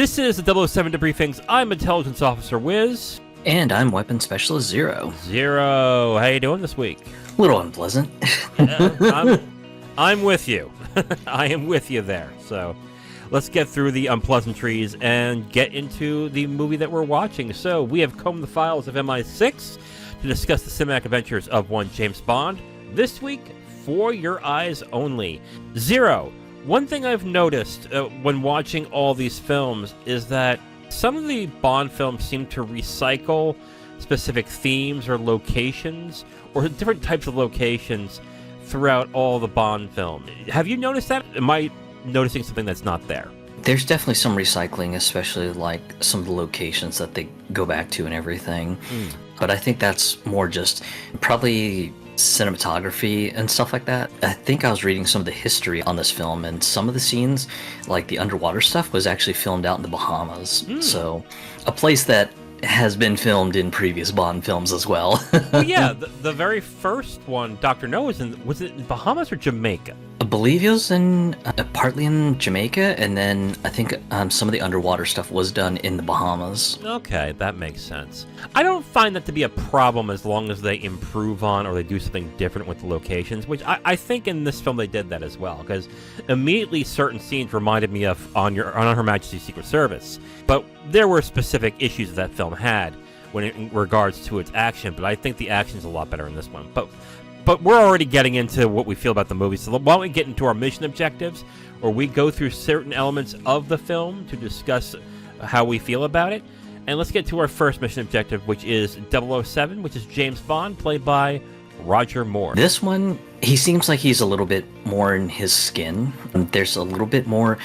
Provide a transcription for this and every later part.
This is the 007 Debriefings. I'm Intelligence Officer Wiz. And I'm Weapons Specialist Zero. Zero, how you doing this week? A little unpleasant. I'm with you. I am with you there. So let's get through the unpleasantries and get into the movie that we're watching. So we have combed the files of MI6 to discuss the cinematic adventures of one James Bond. This week, for your eyes only. Zero. One thing I've noticed when watching all these films is that some of the Bond films seem to recycle specific themes or locations or different types of locations throughout all the Bond films. Have you noticed that? Am I noticing something that's not there? There's definitely some recycling, especially like some of the locations that they go back to and everything. But I think that's more just probably cinematography and stuff like that. I think I was reading some of the history on this film, and some of the scenes, like the underwater stuff, was actually filmed out in the Bahamas. So a place that has been filmed in previous Bond films as well. Well, yeah, the very first one, Dr. No, was it in Bahamas or Jamaica? I believe it was in partly in Jamaica, and then I think some of the underwater stuff was done in the Bahamas. Okay, that makes sense. I don't find that to be a problem as long as they improve on or they do something different with the locations, which I think in this film they did that as well, because immediately certain scenes reminded me of on Her Majesty's Secret Service, but there were specific issues that film had in regards to its action, but I think the action's a lot better in this one. But we're already getting into what we feel about the movie, so why don't we get into our mission objectives, or we go through certain elements of the film to discuss how we feel about it. And let's get to our first mission objective, which is 007, which is James Bond, played by Roger Moore. This one, he seems like he's a little bit more in his skin. There's a little bit more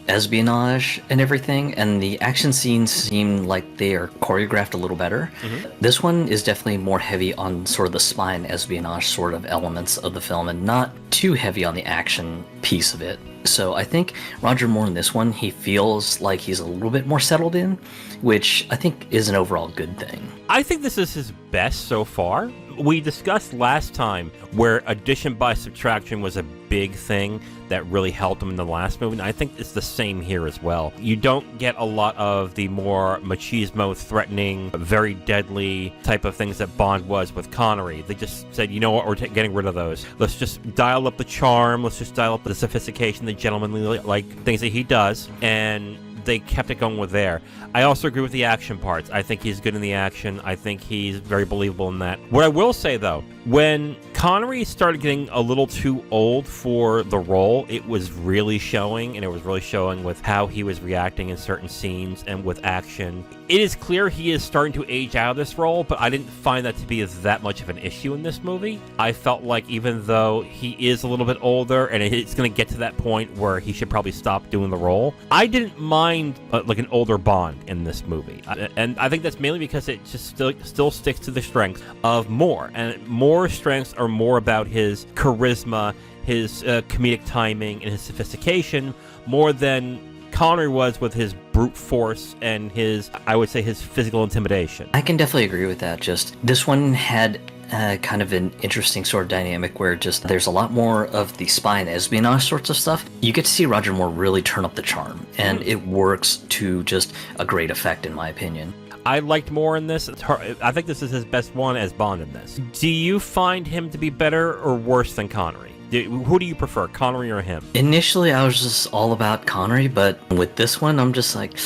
espionage and everything, and the action scenes seem like they are choreographed a little better. This one is definitely more heavy on sort of the spy and espionage sort of elements of the film, and not too heavy on the action piece of it. So I think Roger Moore in this one, he feels like he's a little bit more settled in, which I think is an overall good thing. I think this is his best so far. We discussed last time where addition by subtraction was a big thing that really helped him in the last movie, and I think it's the same here as well. You don't get a lot of the more machismo, threatening, very deadly type of things that Bond was with Connery. They just said, you know what, we're getting rid of those. Let's just dial up the charm, let's just dial up the sophistication, the gentlemanly like things that he does, and they kept it going with there. I also agree with the action parts. I think he's good in the action. I think he's very believable in that. What I will say, though, when Connery started getting a little too old for the role, it was really showing, and it was really showing with how he was reacting in certain scenes and with action. It is clear he is starting to age out of this role, but I didn't find that to be that much of an issue in this movie. I felt like even though he is a little bit older, and it's going to get to that point where he should probably stop doing the role, I didn't mind like an older Bond in this movie. And I think that's mainly because it just still sticks to the strengths of Moore. And Moore's strengths are more about his charisma, his comedic timing, and his sophistication, more than Connery was with his brute force and his, I would say, his physical intimidation. I can definitely agree with that. Just this one had kind of an interesting sort of dynamic where just there's a lot more of the spy and espionage sorts of stuff. You get to see Roger Moore really turn up the charm, and it works to just a great effect, in my opinion. I liked Moore in this. I think this is his best one as Bond in this. Do you find him to be better or worse than Connery? Who do you prefer, Connery or him? Initially, I was just all about Connery, but with this one, I'm just like,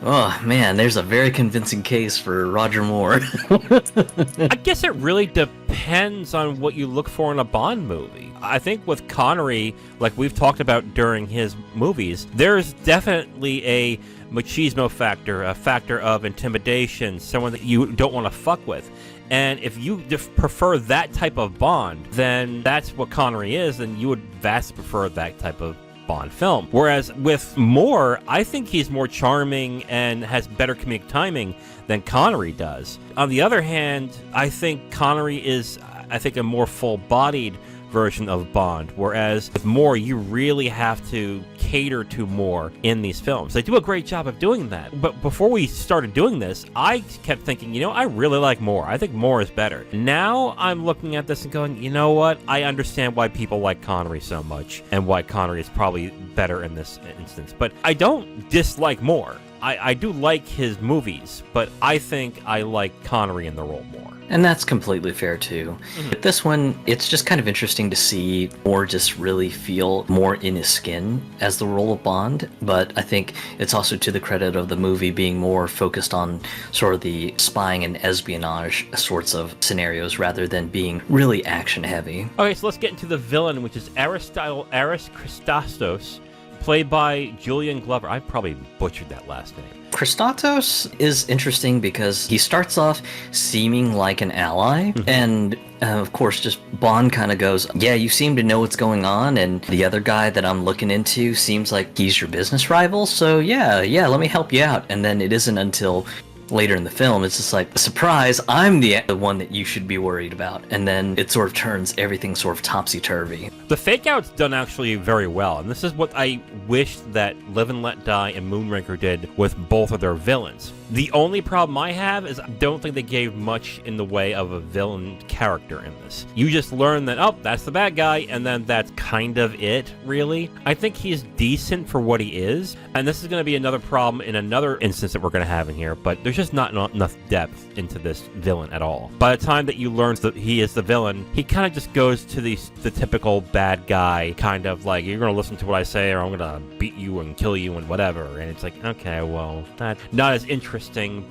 oh man, there's a very convincing case for Roger Moore. I guess it really depends on what you look for in a Bond movie. I think with Connery, like we've talked about during his movies, there's definitely a machismo factor, a factor of intimidation, someone that you don't want to fuck with. And if you prefer that type of Bond, then that's what Connery is, and you would vastly prefer that type of Bond film. Whereas with Moore, I think he's more charming and has better comedic timing than Connery does. On the other hand, I think Connery is, a more full-bodied version of Bond, whereas with Moore, you really have to cater to Moore in these films. They do a great job of doing that. But before we started doing this, I kept thinking, I really like Moore. I think Moore is better. Now I'm looking at this and going, you know what? I understand why people like Connery so much and why Connery is probably better in this instance. But I don't dislike Moore. I do like his movies, but I think I like Connery in the role more. And that's completely fair too. With this one, it's just kind of interesting to see or just really feel more in his skin as the role of Bond. But I think it's also to the credit of the movie being more focused on sort of the spying and espionage sorts of scenarios rather than being really action heavy. Okay, so let's get into the villain, which is Aris Christastos, played by Julian Glover. I probably butchered that last name. Christatos is interesting because he starts off seeming like an ally, and of course, just Bond kind of goes, yeah, you seem to know what's going on, and the other guy that I'm looking into seems like he's your business rival, so yeah, let me help you out. And then it isn't until later in the film, it's just like, surprise, I'm the one that you should be worried about. And then it sort of turns everything sort of topsy-turvy. The fake-out's done actually very well, and this is what I wish that Live and Let Die and Moonraker did with both of their villains. The only problem I have is I don't think they gave much in the way of a villain character in this. You just learn that, oh, that's the bad guy, and then that's kind of it, really. I think he's decent for what he is, and this is going to be another problem in another instance that we're going to have in here, but there's just not enough depth into this villain at all. By the time that you learn that he is the villain, he kind of just goes to the typical bad guy, kind of like, you're going to listen to what I say, or I'm going to beat you and kill you and whatever, and it's like, okay, well, that's not as interesting.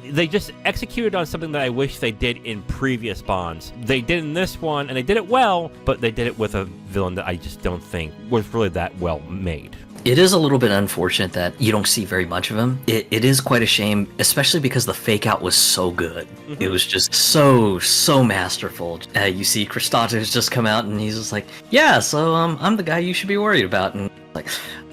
They just executed on something that I wish they did in previous Bonds. They did in this one, and they did it well, but they did it with a villain that I just don't think was really that well made. It is a little bit unfortunate that you don't see very much of him. It is quite a shame, especially because the fake out was so good. It was just so masterful. You see Christatos just come out and he's just like, yeah, so I'm the guy you should be worried about. And like,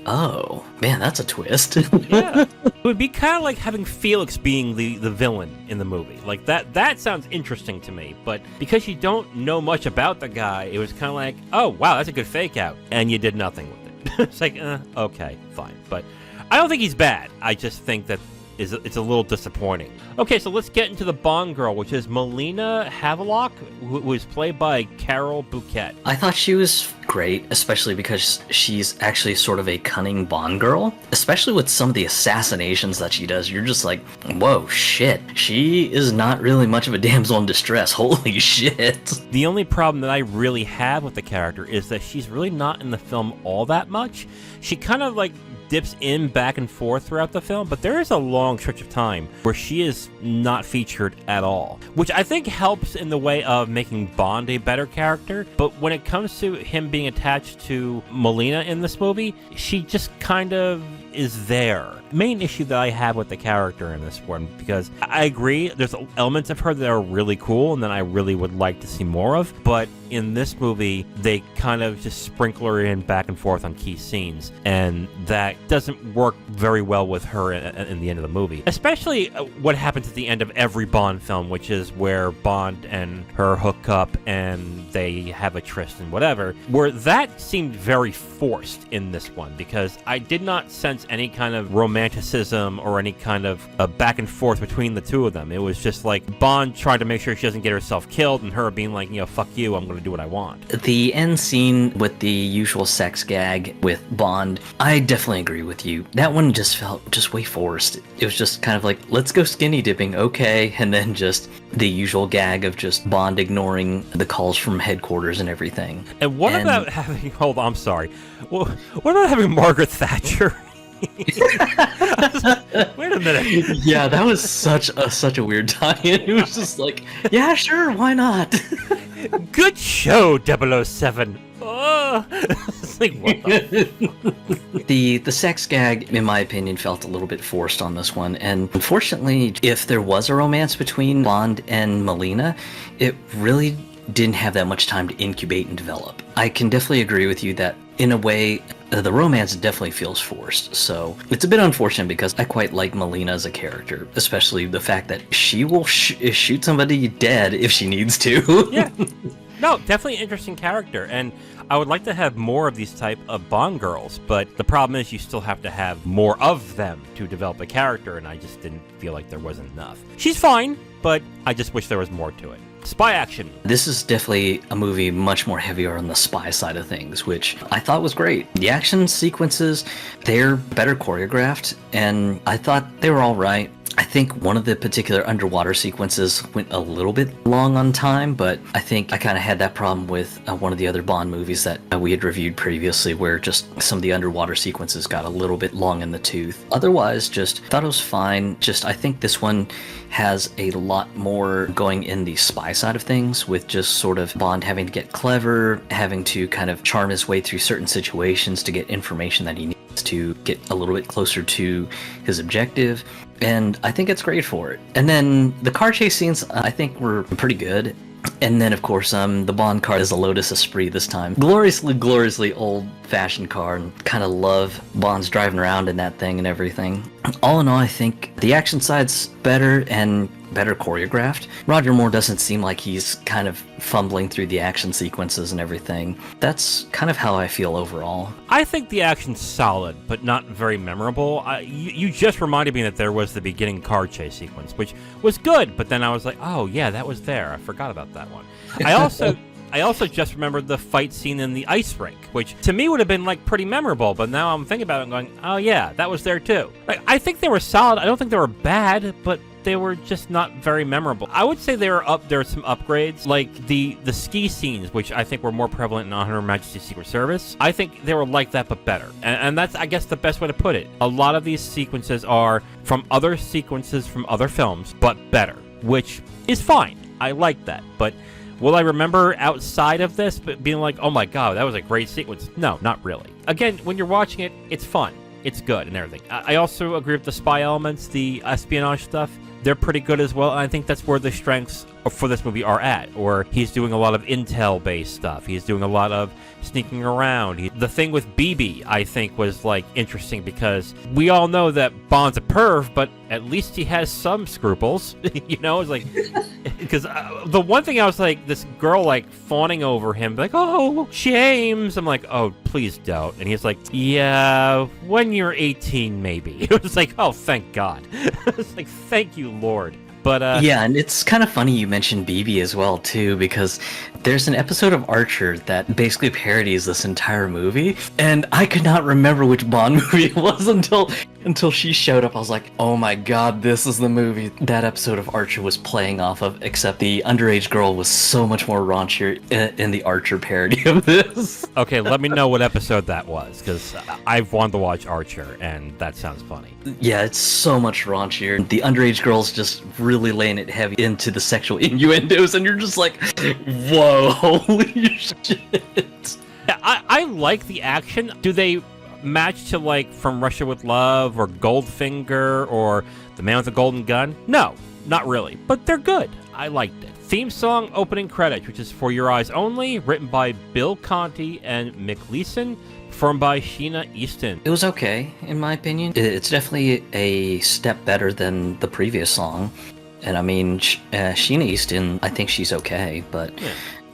oh, man, that's a twist. Yeah. It would be kind of like having Felix being the villain in the movie. Like, that sounds interesting to me. But because you don't know much about the guy, it was kind of like, oh, wow, that's a good fake out. And you did nothing with it. It's like, okay, fine. But I don't think he's bad. I just think that it's a little disappointing. Okay, so let's get into the Bong Girl, which is Melina Havelock, who was played by Carol Bouquet. I thought she was great, especially because she's actually sort of a cunning Bond girl, especially with some of the assassinations that she does. You're just like, whoa, shit. She is not really much of a damsel in distress. Holy shit. The only problem that I really have with the character is that she's really not in the film all that much. She kind of like dips in back and forth throughout the film, but there is a long stretch of time where she is not featured at all, which I think helps in the way of making Bond a better character. But when it comes to him being attached to Melina in this movie, she just kind of is there. Main issue that I have with the character in this one, because I agree there's elements of her that are really cool and that I really would like to see more of, but in this movie they kind of just sprinkle her in back and forth on key scenes, and that doesn't work very well with her in the end of the movie, especially what happens at the end of every Bond film, which is where Bond and her hook up and they have a tryst and whatever, where that seemed very forced in this one, because I did not sense any kind of romanticism or any kind of back and forth between the two of them. It was just like Bond trying to make sure she doesn't get herself killed, and her being like, fuck you, I'm going to do what I want. The end scene with the usual sex gag with Bond, I definitely agree with you. That one just felt just way forced. It was just kind of like, let's go skinny dipping, okay, and then just the usual gag of just Bond ignoring the calls from headquarters and everything. And what about having, hold on, I'm sorry, well, what about having Margaret Thatcher? Wait a minute. Yeah, that was such a weird tie-in. It was just like, yeah, sure, why not? Good show, 007. Oh. It's like, what the sex gag, in my opinion, felt a little bit forced on this one. And unfortunately, if there was a romance between Bond and Melina, it really didn't have that much time to incubate and develop. I can definitely agree with you that in a way, the romance definitely feels forced. So it's a bit unfortunate because I quite like Melina as a character, especially the fact that she will shoot somebody dead if she needs to. Yeah. No, definitely an interesting character. And I would like to have more of these type of Bond girls, but the problem is you still have to have more of them to develop a character, and I just didn't feel like there wasn't enough. She's fine. but I just wish there was more to it. Spy action. This is definitely a movie much more heavier on the spy side of things, which I thought was great. The action sequences, they're better choreographed, and I thought they were all right. I think one of the particular underwater sequences went a little bit long on time, but I think I kind of had that problem with one of the other Bond movies that we had reviewed previously, where just some of the underwater sequences got a little bit long in the tooth. Otherwise, just thought it was fine. Just I think this one has a lot more going in the spy side of things, with just sort of Bond having to get clever, having to kind of charm his way through certain situations to get information that he needs to get a little bit closer to his objective. And I think it's great for it. And then the car chase scenes, I think, were pretty good. And then, of course, the Bond car is a Lotus Esprit this time. Gloriously old-fashioned car, and kind of love Bond's driving around in that thing and everything. All in all, I think the action side's better and better choreographed. Roger Moore doesn't seem like he's kind of fumbling through the action sequences and everything. That's kind of how I feel overall. I think the action's solid, but not very memorable. You just reminded me that there was the beginning car chase sequence, which was good, but then I was like, oh yeah, that was there. I forgot about that one. I also just remembered the fight scene in the ice rink, which to me would have been like pretty memorable, but now I'm thinking about it and going, oh yeah, that was there too. Like, I think they were solid. I don't think they were bad, but they were just not very memorable. I would say there are some upgrades, like the ski scenes, which I think were more prevalent in On Her Majesty's Secret Service. I think they were like that, but better. And that's, I guess, the best way to put it. A lot of these sequences are from other sequences from other films, but better, which is fine. I like that. But will I remember outside of this being like, oh my god, that was a great sequence? No, not really. Again, when you're watching it, it's fun. It's good and everything. I also agree with the spy elements, the espionage stuff. They're pretty good as well, and I think that's where the strengths for this movie are at. Or he's doing a lot of intel-based stuff. He's doing a lot of sneaking around. The thing with BB, I think, was like interesting because we all know that Bond's a perv, but at least he has some scruples. You know, it's like because the one thing I was like, this girl like fawning over him, like, oh, James. I'm like, oh, please don't. And he's like, yeah, when you're 18, maybe. It was like, oh, thank God. It's like, thank you, Lord. But yeah, and it's kind of funny you mentioned BB as well, too, because there's an episode of Archer that basically parodies this entire movie, and I could not remember which Bond movie it was until she showed up. I was like, oh my god, this is the movie that episode of Archer was playing off of, except the underage girl was so much more raunchier in the Archer parody of this. Okay, let me know what episode that was, because I've wanted to watch Archer, and that sounds funny. Yeah, it's so much raunchier. The underage girl's just really laying it heavy into the sexual innuendos, and you're just like, whoa, holy shit. Yeah, I like the action. Do they match to like From Russia with Love or Goldfinger or The Man with the Golden Gun? No, not really, but they're good. I liked it. Theme song opening credits, which is For Your Eyes Only, written by Bill Conti and Mick Leeson, performed by Sheena Easton. It was okay, in my opinion. It's definitely a step better than the previous song. And I mean, Sheena Easton, I think she's okay, but yeah.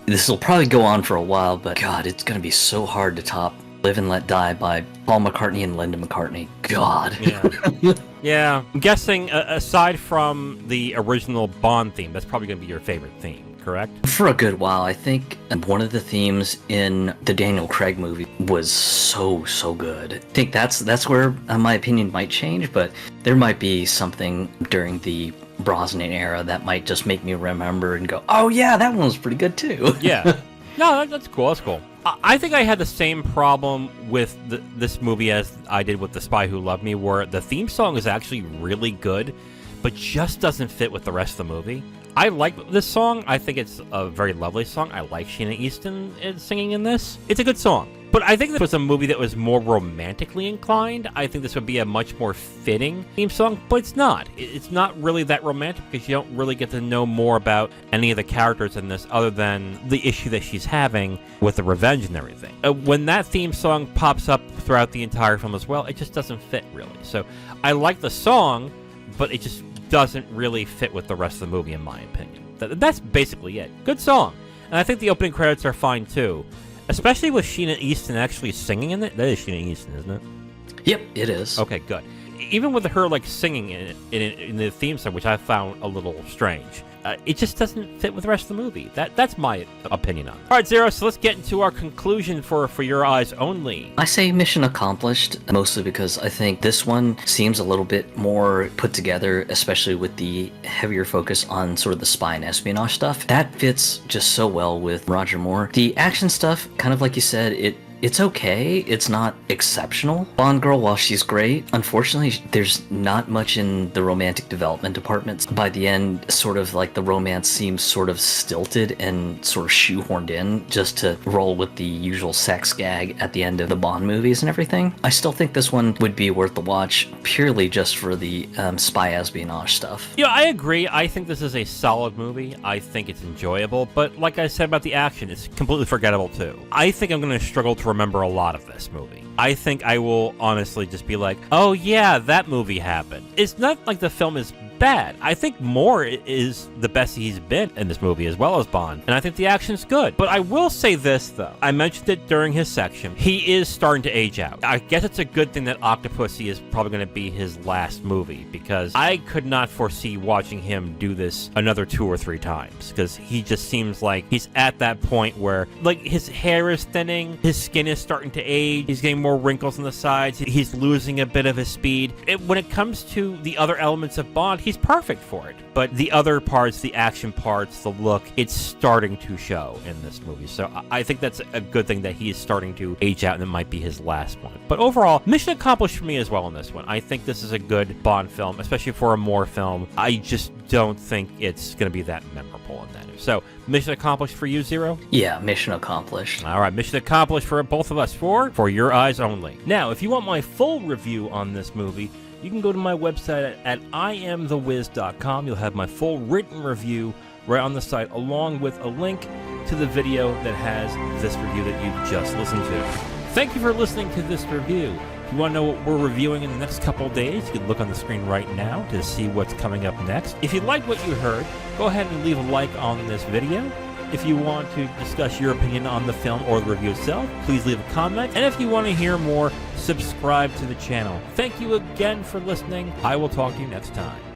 This will probably go on for a while, but God, it's going to be so hard to top Live and Let Die by Paul McCartney and Linda McCartney. God. Yeah. Yeah. I'm guessing, aside from the original Bond theme, that's probably going to be your favorite theme, correct? For a good while. I think one of the themes in the Daniel Craig movie was so good. I think that's where my opinion might change, but there might be something during the Brosnan era that might just make me remember and go, oh yeah, that one was pretty good too. Yeah. No, that's cool. That's cool. I think I had the same problem with this movie as I did with The Spy Who Loved Me, where the theme song is actually really good, but just doesn't fit with the rest of the movie. I like this song. I think it's a very lovely song. I like Sheena Easton singing in this. It's a good song. But I think this was a movie that was more romantically inclined. I think this would be a much more fitting theme song, but it's not. It's not really that romantic because you don't really get to know more about any of the characters in this other than the issue that she's having with the revenge and everything. When that theme song pops up throughout the entire film as well, it just doesn't fit really. So I like the song, but it just doesn't really fit with the rest of the movie in my opinion. That's basically it. Good song. And I think the opening credits are fine too. Especially with Sheena Easton actually singing in it. That is Sheena Easton, isn't it? Yep, it is. Okay, good. even with her like singing in the theme song, which I found a little strange. It just doesn't fit with the rest of the movie. That's my opinion on it. All right, Zero, so let's get into our conclusion for Your Eyes Only. I say mission accomplished, mostly because I think this one seems a little bit more put together, especially with the heavier focus on sort of the spy and espionage stuff. That fits just so well with Roger Moore. The action stuff, kind of like you said, it's okay. It's not exceptional. Bong Girl, while she's great, unfortunately, there's not much in the romantic development departments. By the end, sort of like the romance seems sort of stilted and sort of shoehorned in just to roll with the usual sex gag at the end of the Bond movies and everything. I still think this one would be worth the watch purely just for the spy espionage stuff. Yeah, I agree. I think this is a solid movie. I think it's enjoyable, but like I said about the action, it's completely forgettable too. I think I'm going to struggle to remember a lot of this movie. I think I will honestly just be like, oh yeah, that movie happened. It's not like the film is bad. I think Moore is the best he's been in this movie, as well as Bond, and I think the action's good. But I will say this, though. I mentioned it during his section. He is starting to age out. I guess it's a good thing that Octopussy is probably going to be his last movie, because I could not foresee watching him do this another 2 or 3 times, because he just seems like he's at that point where, like, his hair is thinning, his skin is starting to age, he's getting more wrinkles on the sides, he's losing a bit of his speed. When it comes to the other elements of Bond, he's perfect for it. But the other parts, the action parts, the look, it's starting to show in this movie. So I think that's a good thing that he is starting to age out, and it might be his last one. But overall, mission accomplished for me as well in this one. I think this is a good Bond film, especially for a Moore film. I just don't think it's going to be that memorable in that. So, mission accomplished for you, Zero? Yeah, mission accomplished. All right, mission accomplished for both of us for Your Eyes Only. Now, if you want my full review on this movie, you can go to my website at IamTheWiz.com. You'll have my full written review right on the site, along with a link to the video that has this review that you just listened to. Thank you for listening to this review. If you want to know what we're reviewing in the next couple of days, you can look on the screen right now to see what's coming up next. If you like what you heard, go ahead and leave a like on this video. If you want to discuss your opinion on the film or the review itself, please leave a comment. And if you want to hear more, subscribe to the channel. Thank you again for listening. I will talk to you next time.